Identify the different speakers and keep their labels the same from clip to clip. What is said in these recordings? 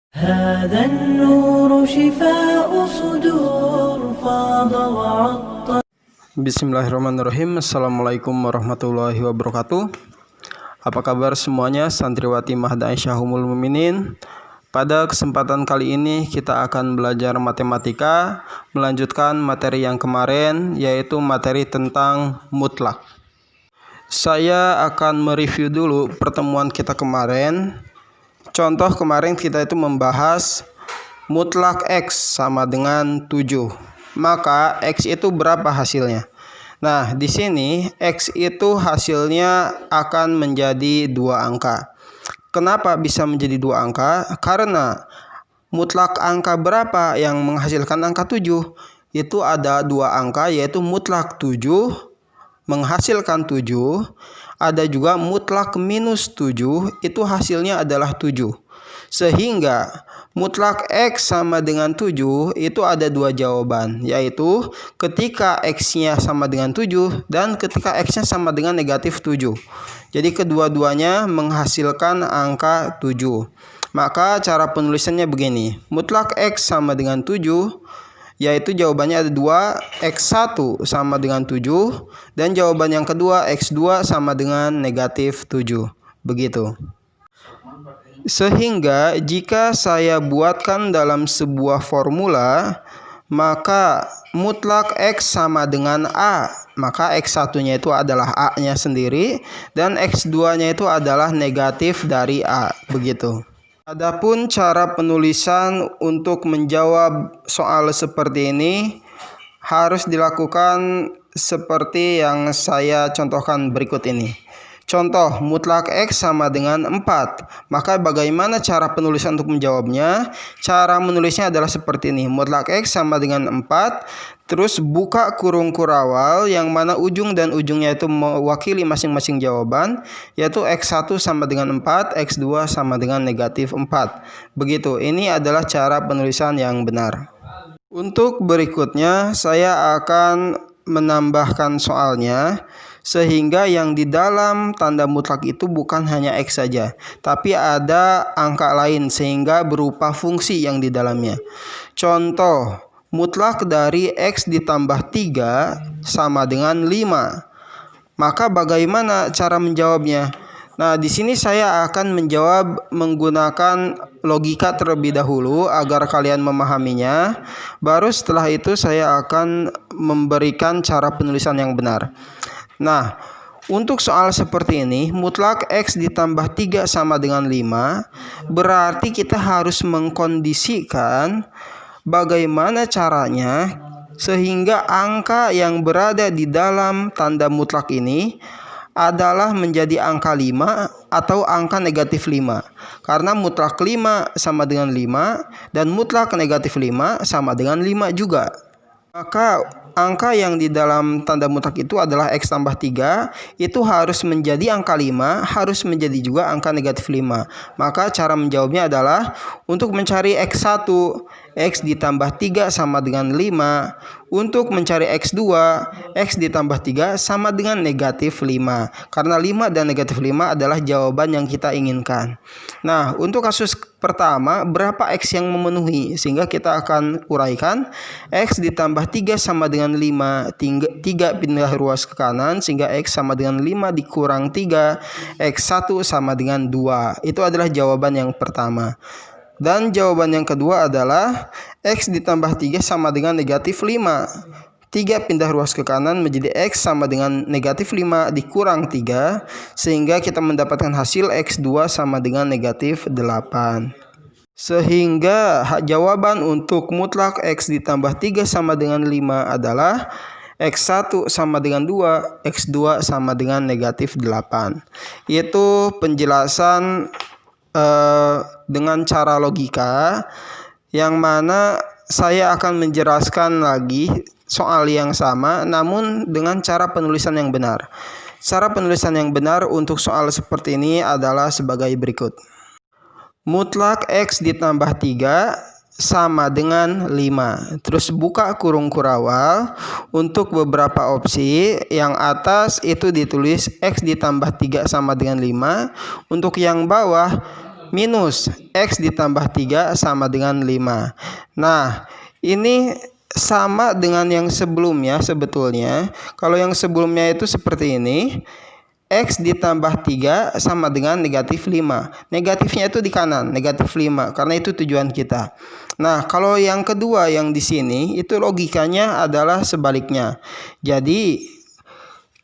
Speaker 1: هذا النور شفاء صدور فاض وعطر.
Speaker 2: Bismillahirrahmanirrahim. Assalamualaikum warahmatullahi wabarakatuh. Apa kabar semuanya, santriwati Mahad Aisyahumul Muminin? Pada kesempatan kali ini kita akan belajar matematika, melanjutkan materi yang kemarin, yaitu materi tentang mutlak. Saya akan mereview dulu pertemuan kita kemarin. Contoh kemarin kita itu membahas mutlak X sama dengan 7. Maka X itu berapa hasilnya? Nah, di sini X itu hasilnya akan menjadi 2 angka. Kenapa bisa menjadi 2 angka? Karena mutlak angka berapa yang menghasilkan angka 7? Itu ada 2 angka, yaitu mutlak 7 menghasilkan 7. Ada juga mutlak minus 7, itu hasilnya adalah 7. Sehingga mutlak X sama dengan 7 itu ada 2 jawaban, yaitu ketika X-nya sama dengan 7 dan ketika X-nya sama dengan negatif 7. Jadi kedua-duanya menghasilkan angka 7. Maka cara penulisannya begini. Mutlak X sama dengan 7, yaitu jawabannya ada 2, X1 sama dengan 7, dan jawaban yang kedua X2 sama dengan negatif 7. Begitu. Sehingga jika saya buatkan dalam sebuah formula, maka mutlak X sama dengan A, maka X1-nya itu adalah A-nya sendiri, dan X2-nya itu adalah negatif dari A. Begitu. Adapun cara penulisan untuk menjawab soal seperti ini harus dilakukan seperti yang saya contohkan berikut ini. Contoh, mutlak X sama dengan 4. Maka bagaimana cara penulisan untuk menjawabnya? Cara menulisnya adalah seperti ini. Mutlak X sama dengan 4. Terus buka kurung kurawal yang mana ujung dan ujungnya itu mewakili masing-masing jawaban, yaitu X1 sama dengan 4, X2 sama dengan negatif 4. Begitu, ini adalah cara penulisan yang benar. Untuk berikutnya saya akan menambahkan soalnya, sehingga yang di dalam tanda mutlak itu bukan hanya X saja, tapi ada angka lain sehingga berupa fungsi yang di dalamnya. Contoh, mutlak dari X ditambah 3 sama dengan 5. Maka bagaimana cara menjawabnya? Nah, di sini saya akan menjawab menggunakan logika terlebih dahulu agar kalian memahaminya. Baru setelah itu saya akan memberikan cara penulisan yang benar. Nah, untuk soal seperti ini, mutlak X ditambah 3 sama dengan 5, berarti kita harus mengkondisikan bagaimana caranya sehingga angka yang berada di dalam tanda mutlak ini adalah menjadi angka 5 atau angka negatif 5. Karena mutlak 5 sama dengan 5 dan mutlak negatif 5 sama dengan 5 juga. Maka angka yang di dalam tanda mutlak itu adalah X tambah 3, itu harus menjadi angka 5, harus menjadi juga angka negatif 5. Maka cara menjawabnya adalah untuk mencari X1, X ditambah 3 sama dengan 5. Untuk mencari X2, X ditambah 3 sama dengan negatif 5. Karena 5 dan negatif 5 adalah jawaban yang kita inginkan. Nah, untuk kasus pertama, berapa X yang memenuhi? Sehingga kita akan uraikan. X ditambah 3 sama dengan 5. 3 pindah ruas ke kanan, sehingga X sama dengan 5 dikurang 3. X1 sama dengan 2. Itu adalah jawaban yang pertama. Dan jawaban yang kedua adalah X ditambah 3 sama dengan negatif 5. 3 pindah ruas ke kanan menjadi X sama dengan negatif 5 dikurang 3. Sehingga kita mendapatkan hasil X2 sama dengan negatif 8. Sehingga jawaban untuk mutlak X ditambah 3 sama dengan 5 adalah X1 sama dengan 2, X2 sama dengan negatif 8. Itu penjelasan dengan cara logika, yang mana saya akan menjelaskan lagi soal yang sama namun dengan cara penulisan yang benar. Cara penulisan yang benar untuk soal seperti ini adalah sebagai berikut. Mutlak X ditambah 3 sama dengan 5. Terus buka kurung kurawal. Untuk beberapa opsi, yang atas itu ditulis X ditambah 3 sama dengan 5. Untuk yang bawah minus X ditambah 3 sama dengan 5. Nah, ini sama dengan yang sebelumnya sebetulnya. Kalau yang sebelumnya itu seperti ini. X ditambah 3 sama dengan negatif 5. Negatifnya itu di kanan, negatif 5. Karena itu tujuan kita. Nah, kalau yang kedua yang di sini, itu logikanya adalah sebaliknya. Jadi,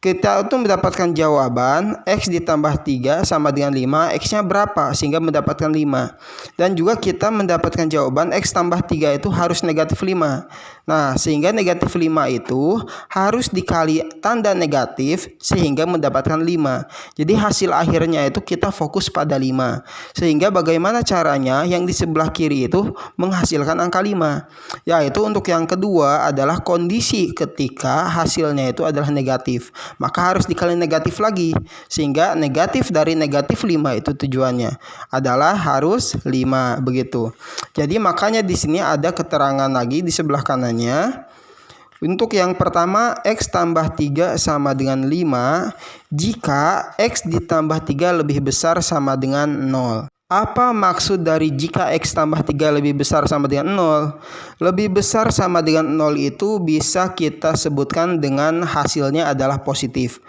Speaker 2: kita itu mendapatkan jawaban X ditambah 3 sama dengan 5. X-nya berapa? Sehingga mendapatkan 5. Dan juga kita mendapatkan jawaban X tambah 3 itu harus negatif 5. Nah, sehingga negatif 5 itu harus dikali tanda negatif sehingga mendapatkan 5. Jadi hasil akhirnya itu kita fokus pada 5. Sehingga bagaimana caranya yang di sebelah kiri itu menghasilkan angka 5. Yaitu untuk yang kedua adalah kondisi ketika hasilnya itu adalah negatif. Maka harus dikali negatif lagi. Sehingga negatif dari negatif 5 itu tujuannya adalah harus 5 begitu. Jadi makanya di sini ada keterangan lagi di sebelah kanannya. Untuk yang pertama, X tambah 3 sama dengan 5 jika X ditambah 3 lebih besar sama dengan 0. Apa maksud dari jika X tambah 3 lebih besar sama dengan 0? Lebih besar sama dengan 0 itu bisa kita sebutkan dengan hasilnya adalah positif.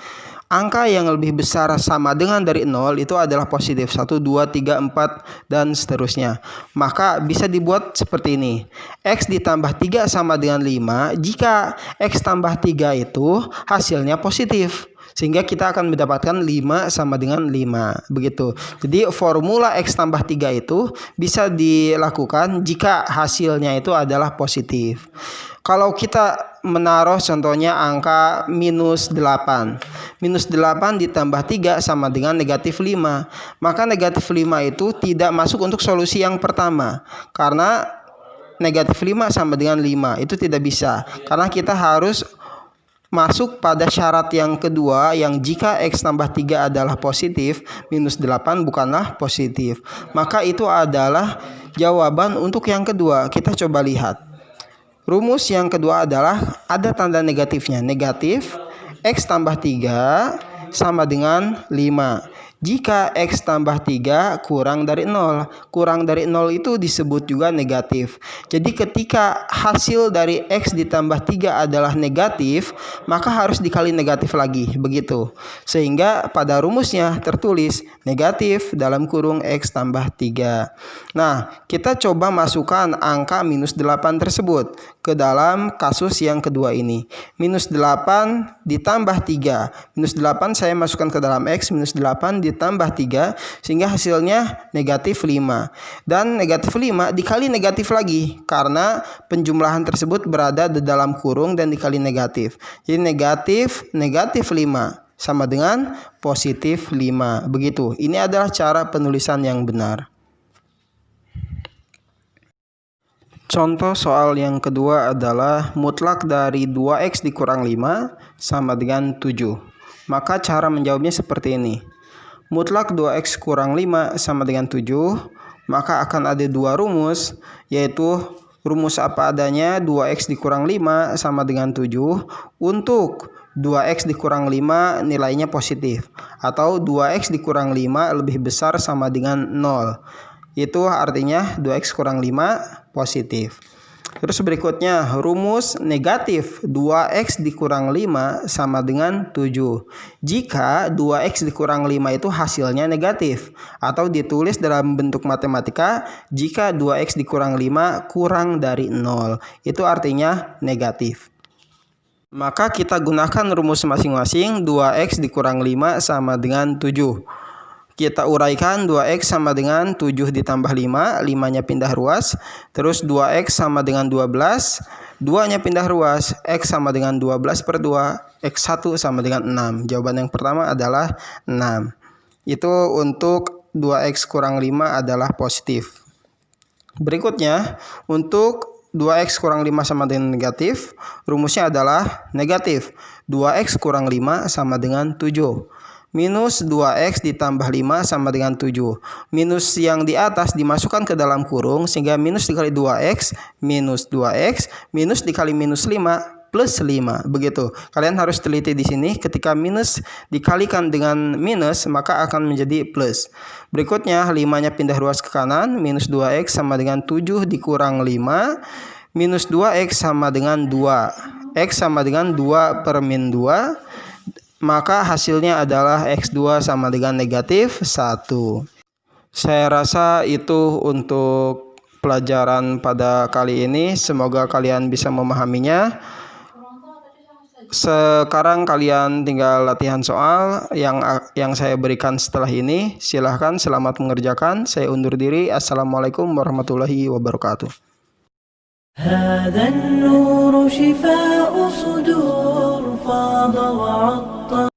Speaker 2: Angka yang lebih besar sama dengan dari 0 itu adalah positif. 1, 2, 3, 4, dan seterusnya. Maka bisa dibuat seperti ini. X ditambah 3 sama dengan 5 jika X tambah 3 itu hasilnya positif. Sehingga kita akan mendapatkan 5 sama dengan 5. Begitu. Jadi formula X tambah 3 itu bisa dilakukan jika hasilnya itu adalah positif. Kalau kita menaruh contohnya angka minus 8. Minus 8 ditambah 3 sama dengan negatif 5. Maka negatif 5 itu tidak masuk untuk solusi yang pertama. Karena negatif 5 sama dengan 5 itu tidak bisa. Karena kita harus masuk pada syarat yang kedua yang jika X tambah 3 adalah positif, minus 8 bukanlah positif. Maka itu adalah jawaban untuk yang kedua. Kita coba lihat. Rumus yang kedua adalah ada tanda negatifnya. Negatif X tambah 3 sama dengan 5. Jika X tambah 3 kurang dari 0. Kurang dari 0 itu disebut juga negatif. Jadi ketika hasil dari X ditambah 3 adalah negatif, maka harus dikali negatif lagi. Begitu. Sehingga pada rumusnya tertulis negatif dalam kurung X tambah 3. Nah, kita coba masukkan angka minus 8 tersebut ke dalam kasus yang kedua ini. Minus 8 ditambah 3. Minus 8 saya masukkan ke dalam X. Minus 8 ditambah 3 sehingga hasilnya negatif 5. Dan negatif 5 dikali negatif lagi karena penjumlahan tersebut berada di dalam kurung dan dikali negatif. Jadi negatif 5 sama dengan positif 5. Begitu. Ini adalah cara penulisan yang benar. Contoh soal yang kedua adalah mutlak dari 2X dikurang 5 sama dengan 7. Maka cara menjawabnya seperti ini. Mutlak 2X kurang 5 sama dengan 7, maka akan ada dua rumus, yaitu rumus apa adanya 2X dikurang 5 sama dengan 7. Untuk 2X dikurang 5 nilainya positif, atau 2X dikurang 5 lebih besar sama dengan 0. Itu artinya 2X kurang 5 positif. Terus berikutnya rumus negatif 2X dikurang 5 sama dengan 7. Jika 2X dikurang 5 itu hasilnya negatif, atau ditulis dalam bentuk matematika jika 2X dikurang 5 kurang dari 0. Itu artinya negatif. Maka kita gunakan rumus masing-masing. 2X dikurang 5 sama dengan 7. Kita uraikan 2X sama dengan 7 ditambah 5, 5-nya pindah ruas. Terus 2X sama dengan 12, 2-nya pindah ruas. X sama dengan 12 per 2, X1 sama dengan 6. Jawaban yang pertama adalah 6. Itu untuk 2X kurang 5 adalah positif. Berikutnya, untuk 2X kurang 5 sama dengan negatif, rumusnya adalah negatif 2X kurang 5 sama dengan 7. Minus 2X ditambah 5 sama dengan 7. Minus yang di atas dimasukkan ke dalam kurung sehingga minus dikali 2X minus 2X minus dikali minus 5 plus 5. Begitu. Kalian harus teliti di sini, ketika minus dikalikan dengan minus maka akan menjadi plus. Berikutnya 5-nya pindah ruas ke kanan, minus 2x sama dengan 7 dikurang 5, minus 2x sama dengan 2. X sama dengan 2 per min 2, maka hasilnya adalah x2 sama dengan negatif 1. Saya rasa itu untuk pelajaran pada kali ini. Semoga kalian bisa memahaminya. Sekarang kalian tinggal latihan soal yang saya berikan setelah ini. Silahkan, selamat mengerjakan. Saya undur diri. Assalamualaikum warahmatullahi wabarakatuh.
Speaker 1: هذا النور شفاء صدور فاض وعطر